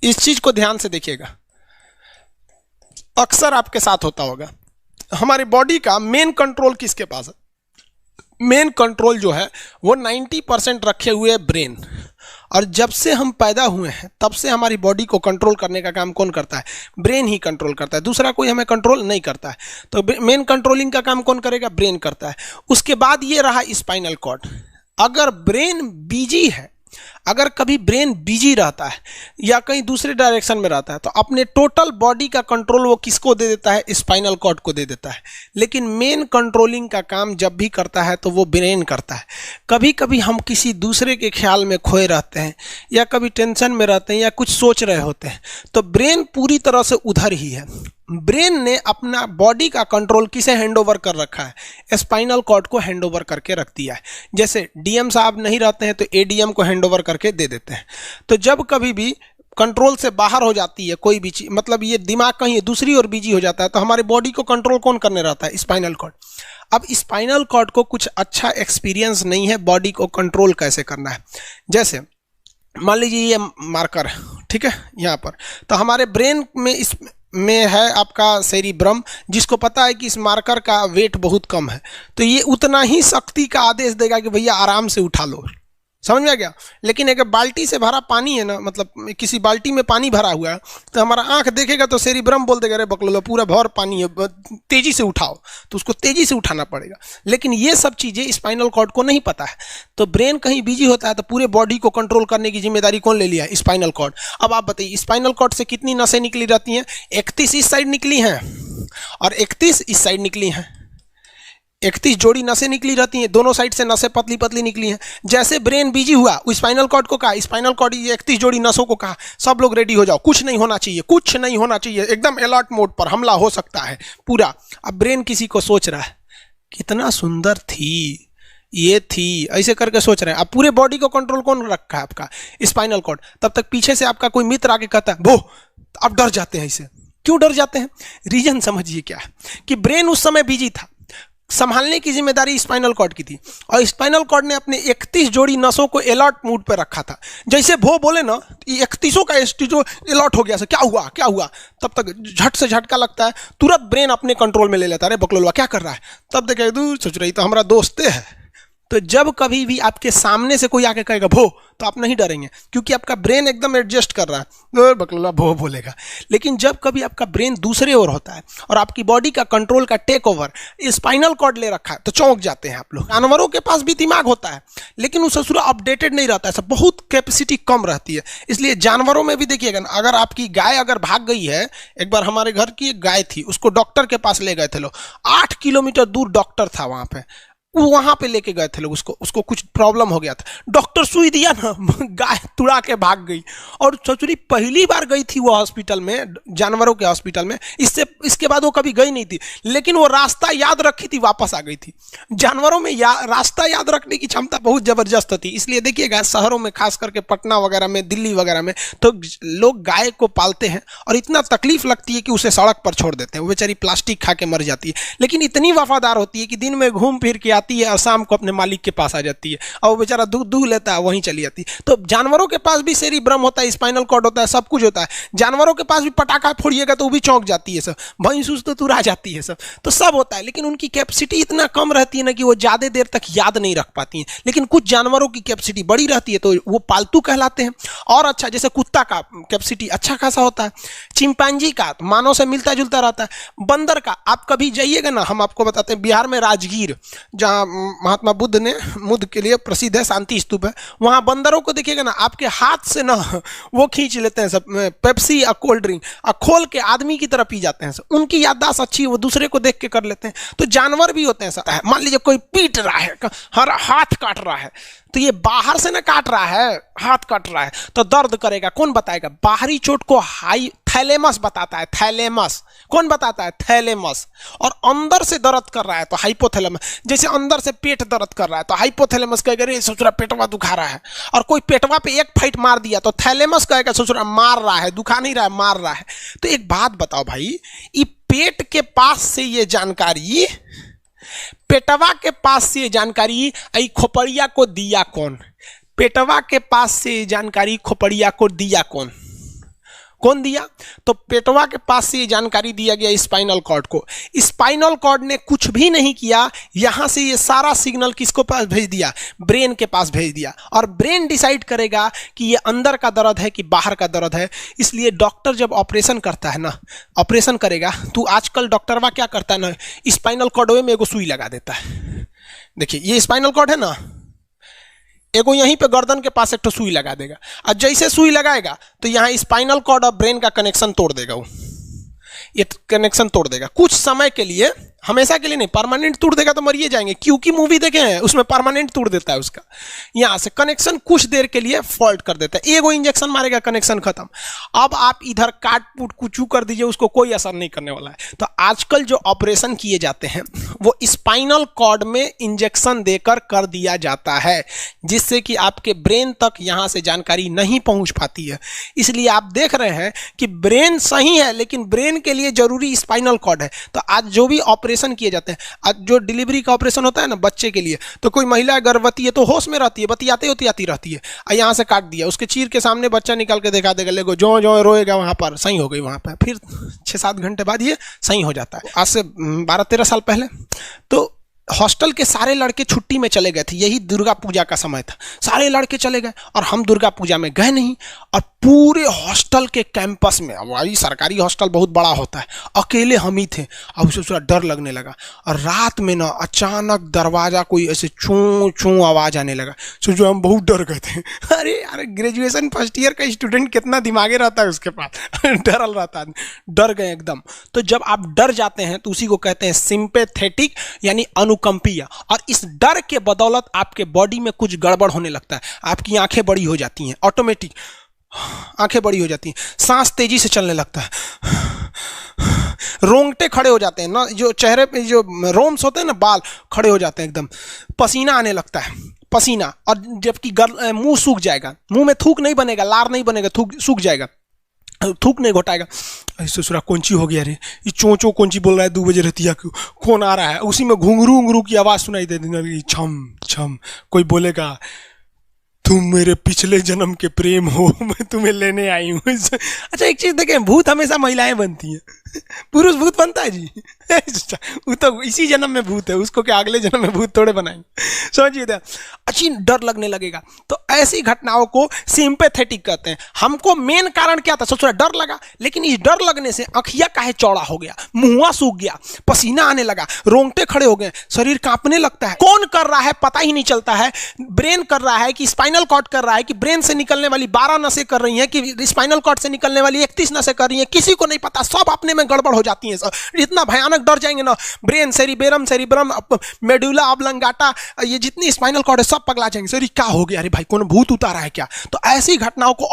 इस चीज को ध्यान से देखिएगा, अक्सर आपके साथ होता होगा। हमारी बॉडी का मेन कंट्रोल किसके पास है? मेन कंट्रोल जो है वो 90% रखे हुए ब्रेन, और जब से हम पैदा हुए हैं तब से हमारी बॉडी को कंट्रोल करने का काम कौन करता है? ब्रेन ही कंट्रोल करता है, दूसरा कोई हमें कंट्रोल नहीं करता है। तो मेन कंट्रोलिंग का काम कौन करेगा? ब्रेन करता है। उसके बाद ये रहा स्पाइनल कॉर्ड। अगर ब्रेन बिजी है, अगर कभी ब्रेन बिजी रहता है या कहीं दूसरे डायरेक्शन में रहता है, तो अपने टोटल बॉडी का कंट्रोल वो किसको दे देता है? स्पाइनल कॉर्ड को दे देता है। लेकिन मेन कंट्रोलिंग का काम जब भी करता है तो वो ब्रेन करता है। कभी कभी हम किसी दूसरे के ख्याल में खोए रहते हैं या कभी टेंशन में रहते हैं या कुछ सोच रहे होते हैं, तो ब्रेन पूरी तरह से उधर ही है। ब्रेन ने अपना बॉडी का कंट्रोल किसे हैंडओवर कर रखा है? स्पाइनल कॉर्ड को हैंडओवर करके रख दिया है। जैसे डीएम साहब नहीं रहते हैं तो एडीएम को हैंडओवर करके दे देते हैं। तो जब कभी भी कंट्रोल से बाहर हो जाती है कोई भी चीज, मतलब ये दिमाग कहीं दूसरी ओर बिजी हो जाता है, तो हमारी बॉडी को कंट्रोल कौन करने रहता है? Spinal cord. अब स्पाइनल कॉर्ड को कुछ अच्छा एक्सपीरियंस नहीं है बॉडी को कंट्रोल कैसे करना है। जैसे मान लीजिए ये मार्कर, ठीक है, यहाँ पर, तो हमारे ब्रेन में है आपका सेरिब्रम, जिसको पता है कि इस मार्कर का वेट बहुत कम है, तो ये उतना ही शक्ति का आदेश देगा कि भैया आराम से उठा लो। समझ में आ गया? लेकिन अगर बाल्टी से भरा पानी है ना, मतलब किसी बाल्टी में पानी भरा हुआ है, तो हमारा आंख देखेगा तो सेरिब्रम बोल देगा अरे बकलोलो पूरा भर पानी है, तेजी से उठाओ, तो उसको तेजी से उठाना पड़ेगा। लेकिन ये सब चीज़ें स्पाइनल कॉर्ड को नहीं पता है, तो ब्रेन कहीं बिजी होता है तो पूरे बॉडी को कंट्रोल करने की जिम्मेदारी कौन ले लिया है? Spinal cord. अब आप बताइए स्पाइनल कॉर्ड से कितनी नसें निकली रहती हैं? 31 इस साइड निकली हैं और 31 इस साइड निकली हैं। 31 जोड़ी नसें निकली रहती हैं, दोनों साइड से नसें पतली पतली निकली हैं। जैसे ब्रेन बिजी हुआ, स्पाइनल कॉर्ड को कहा, स्पाइनल कॉर्ड 31 जोड़ी नसों को कहा, सब लोग रेडी हो जाओ, कुछ नहीं होना चाहिए, कुछ नहीं होना चाहिए, एकदम अलर्ट मोड पर, हमला हो सकता है पूरा। अब ब्रेन किसी को सोच रहा है कितना सुंदर थी ये थी, ऐसे करके सोच रहे हैं। अब पूरे बॉडी को कंट्रोल कौन रखा है? आपका स्पाइनल कॉर्ड। तब तक पीछे से आपका कोई मित्र आके कहता है वो, अब डर जाते हैं। इसे क्यों डर जाते हैं? रीजन समझिए क्या है कि ब्रेन उस समय बिजी था, संभालने की जिम्मेदारी स्पाइनल कॉर्ड की थी, और स्पाइनल कॉर्ड ने अपने 31 जोड़ी नसों को अलर्ट मूड पर रखा था। जैसे भो बोले ना, 31 का जो अलर्ट हो गया, क्या हुआ क्या हुआ, तब तक झट से झटका लगता है, तुरंत ब्रेन अपने कंट्रोल में ले लेता है, अरे बकलोलवा क्या कर रहा है, तब देखे दूर सोच रही तो हमारा दोस्त है। तो जब कभी भी आपके सामने से कोई आके कहेगा भो, तो आप नहीं डरेंगे, क्योंकि आपका ब्रेन एकदम एडजस्ट कर रहा है, बकलोला भो बोलेगा। लेकिन जब कभी आपका ब्रेन दूसरे ओर होता है और आपकी बॉडी का कंट्रोल का टेक ओवर स्पाइनल कॉर्ड ले रखा है, तो चौंक जाते हैं आप लोग। जानवरों के पास भी दिमाग होता है, लेकिन वो ससुरा अपडेटेड नहीं रहता है, सब बहुत कैपेसिटी कम रहती है। इसलिए जानवरों में भी देखिएगा ना, अगर आपकी गाय अगर भाग गई है, एक बार हमारे घर की एक गाय थी, उसको डॉक्टर के पास ले गए थे लोग, 8 किलोमीटर दूर डॉक्टर था वहां पे लेके गए थे लोग, उसको कुछ प्रॉब्लम हो गया था, डॉक्टर सुई दिया ना, गाय तुड़ा के भाग गई। और ससुरी पहली बार गई थी वो हॉस्पिटल में, जानवरों के हॉस्पिटल में, इसके बाद वो कभी गई नहीं थी, लेकिन वो रास्ता याद रखी थी, वापस आ गई थी। जानवरों में रास्ता याद रखने की क्षमता बहुत जबरदस्त होती है। इसलिए देखिएगा शहरों में, खास करके पटना वगैरह में, दिल्ली वगैरह में, तो लोग गाय को पालते हैं और इतना तकलीफ लगती है कि उसे सड़क पर छोड़ देते हैं, वो बेचारी प्लास्टिक खा के मर जाती है, लेकिन इतनी वफादार होती है कि दिन में घूम फिर के आती है और शाम को अपने मालिक के पास आ जाती है, और वो बेचारा दूध लेता है, वहीं चली जाती है। तो जानवरों के पास भी सेरिब्रम होता है, स्पाइनल कॉर्ड होता है, सब कुछ होता है। जानवरों के पास भी पटाखा फोड़िएगा तो वो भी चौंक जाती है सब, भैंस तो तुरा जाती है सब, तो सब होता है। लेकिन उनकी कैपेसिटी इतना कम रहती है ना कि वो ज्यादा देर तक याद नहीं रख पाती हैं। लेकिन कुछ जानवरों की कैपेसिटी बड़ी रहती है, तो वो पालतू कहलाते हैं। और अच्छा, जैसे कुत्ता का कैपेसिटी अच्छा खासा होता है, चिंपैंजी का मानव से मिलता जुलता रहता है, बंदर का आप कभी जाइएगा ना, हम आपको बताते हैं, बिहार में राजगीर, जहाँ महात्मा बुद्ध के लिए प्रसिद्ध है, शांति स्तूप है, वहां बंदरों को देखिएगा ना, आपके हाथ से ना वो खींच लेते हैं सब, पेप्सी या कोल्ड ड्रिंक खोल के आदमी की तरफ पी जाते हैं सब। उनकी याददाश्त अच्छी है, वो दूसरे को देख के कर लेते हैं। तो जानवर भी होते हैं सब। मान लीजिए कोई पीट रहा है, हर हाथ काट रहा है, तो ये बाहर से ना काट रहा है, हाथ काट रहा है, तो दर्द करेगा, कौन बताएगा? बाहरी चोट को थैलेमस बताता है, थैलेमस कौन बताता है? थैलेमस। और अंदर से दर्द कर रहा है तो हाइपोथैलेमस। जैसे अंदर से पेट दर्द कर रहा है तो हाइपोथैलेमस कहेगा रे ससुरा पेटवा दुखा रहा है, और कोई पेटवा पे एक फाइट मार दिया तो थैलेमस कहेगा ससुरा मार रहा है, दुखा नहीं रहा है, मार रहा है। तो एक बात बताओ भाई, ये पेट के पास से ये जानकारी, पेटवा के पास से जानकारी आई खोपड़िया को दिया कौन? पेटवा के पास से जानकारी खोपड़िया को दिया कौन? कौन दिया? तो पेटवा के पास से ये जानकारी दिया गया स्पाइनल कॉर्ड को। स्पाइनल कॉर्ड ने कुछ भी नहीं किया, यहां से ये सारा सिग्नल किसको पास भेज दिया? ब्रेन के पास भेज दिया। और ब्रेन डिसाइड करेगा कि ये अंदर का दर्द है कि बाहर का दर्द है। इसलिए डॉक्टर जब ऑपरेशन करता है ना, ऑपरेशन करेगा तो आजकल डॉक्टरवा क्या करता है ना, स्पाइनल कॉर्ड में एगो सुई लगा देता है। देखिए ये स्पाइनल कॉर्ड है ना, एगो यहीं पे गर्दन के पास एक तो सुई लगा देगा, और जैसे सुई लगाएगा तो यहाँ स्पाइनल कॉर्ड और ब्रेन का कनेक्शन तोड़ देगा। वो ये कनेक्शन तोड़ देगा कुछ समय के लिए, हमेशा के लिए नहीं, परमानेंट तोड़ देगा तो मरिए जाएंगे। क्योंकि मूवी देखे हैं उसमें परमानेंट तोड़ देता है उसका, यहां से कनेक्शन कुछ देर के लिए फॉल्ट कर देता है, एगो इंजेक्शन मारेगा कनेक्शन खत्म। अब आप इधर काट पुट कुचू कर दीजिए, उसको कोई असर नहीं करने वाला है। तो आजकल जो ऑपरेशन किए जाते हैं वो स्पाइनल कॉर्ड में इंजेक्शन देकर कर दिया जाता है, जिससे कि आपके ब्रेन तक यहां से जानकारी नहीं पहुंच पाती है। इसलिए आप देख रहे हैं कि ब्रेन सही है लेकिन ब्रेन के लिए जरूरी स्पाइनल कॉर्ड है। तो आज जो भी ऑपरेशन किए जाते हैं, आज जो डिलीवरी का ऑपरेशन होता है ना बच्चे के लिए, तो कोई महिला गर्भवती है तो होश में रहती है, बतियाते होती रहती है, और यहाँ से काट दिया, उसके चीर के सामने बच्चा निकाल के दिखा देगा, लेगो जो जो रोएगा वहां पर सही हो गई, वहां पर फिर 6-7 घंटे बाद ये सही हो जाता है। आज से 12-13 साल पहले तो हॉस्टल के सारे लड़के छुट्टी में चले गए थे, यही दुर्गा पूजा का समय था, सारे लड़के चले गए और हम दुर्गा पूजा में गए नहीं। और पूरे हॉस्टल के कैंपस में, अब वही सरकारी हॉस्टल बहुत बड़ा होता है, अकेले हम ही थे। अब उसे थोड़ा डर लगने लगा और रात में ना अचानक दरवाजा कोई ऐसे चूं चूं आवाज आने लगा। सोचो हम बहुत डर गए थे। अरे यार ग्रेजुएशन फर्स्ट ईयर का स्टूडेंट कितना दिमागे रहता है उसके पास, डरल रहता है, डर गए एकदम। तो जब आप डर जाते हैं तो उसी को कहते हैं सिंपैथेटिक यानी अनुकंपीय। और इस डर के बदौलत आपके बॉडी में कुछ गड़बड़ होने लगता है, आपकी आंखें बड़ी हो जाती हैं, ऑटोमेटिक आंखें बड़ी हो जाती हैं, सांस तेजी से चलने लगता है, रोंगटे खड़े हो जाते हैं ना, जो चेहरे पे जो रोम्स होते हैं ना बाल खड़े हो जाते हैं एकदम, पसीना आने लगता है, पसीना। और जबकि मुंह सूख जाएगा, मुंह में थूक नहीं बनेगा, लार नहीं बनेगा, सूख जाएगा, थूक नहीं घोटाएगा। ससुरा कौनची हो गया रे, ये चोंचो कौनची बोल रहा है 2 बजे रहती है, कौन आ रहा है? उसी में घुंघरू घुंघरू की आवाज सुनाई दे देगी, छम छम। कोई बोलेगा तुम मेरे पिछले जन्म के प्रेम हो, मैं तुम्हें लेने आई हूँ। अच्छा एक चीज देखें, भूत हमेशा महिलाएं बनती हैं, पुरुष भूत बनता है जी? वो तो इसी जन्म में भूत है, उसको क्या अगले जन्म में भूत थोड़े बनाएंगे? समझिए, अच्छी डर लगने लगेगा। तो ऐसी घटनाओं को सिंपैथेटिक कहते हैं। हमको मेन कारण क्या था? सोच रहा डर लगा, लेकिन इस डर लगने से आँखिया काहे चौड़ा हो गया, मुंह सूख गया, पसीना आने लगा, रोंगटे खड़े हो गए, शरीर कांपने लगता है। कौन कर रहा है पता ही नहीं चलता है। ब्रेन कर रहा है कि स्पाइनल कॉर्ड कर रहा है कि ब्रेन से निकलने वाली 12 नसें कर रही हैं कि स्पाइनल कॉर्ड से निकलने वाली 31 नसें कर रही हैं, किसी को नहीं पता, सब अपने में गड़बड़ हो जाती है। इतना भयानक डर जाएंगे ना, ब्रेन, सेरिब्रम, मेडुला ऑब्लंगाटा, ये जितनी स्पाइनल कॉर्ड है सब पगला जाएंगे। सर क्या हो गया, अरे भाई कौन भूत उतारा है क्या? तो ऐसी घटनाओं को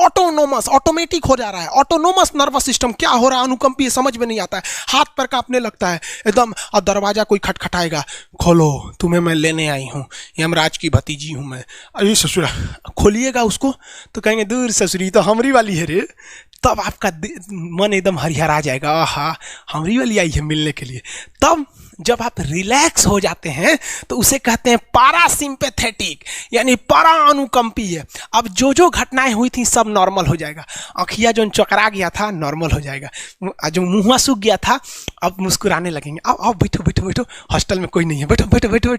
ऑटोमेटिक हो जा रहा है। ऑटोनोमस नर्वस सिस्टम क्या हो रहा है, अनुकंपीय, समझ में नहीं आता है, हाथ पर कांपने लगता है एकदम। और दरवाजा कोई खटखटाएगा, खोलो तुम्हें मैं लेने आई हूँ, यमराज की भतीजी हूँ मैं। अरे ससुरा, खोलिएगा उसको तो कहेंगे दूर ससुरी तो हमरी वाली है रे। तब आपका मन एकदम हरिहरा जाएगा, आहा हमरी वाली आई है मिलने के लिए। तब जब आप रिलैक्स हो जाते हैं तो उसे कहते हैं पारासिम्पैथेटिक यानी परा अनुकंपीय। अब जो जो घटनाएं हुई थी सब नॉर्मल हो जाएगा। आँखिया जो चकरा गया था नॉर्मल हो जाएगा, जो मुँह सूख गया था अब मुस्कुराने लगेंगे। अब बैठो बैठो बैठो, हॉस्टल में कोई नहीं है, बैठो बैठो बैठो बैठो।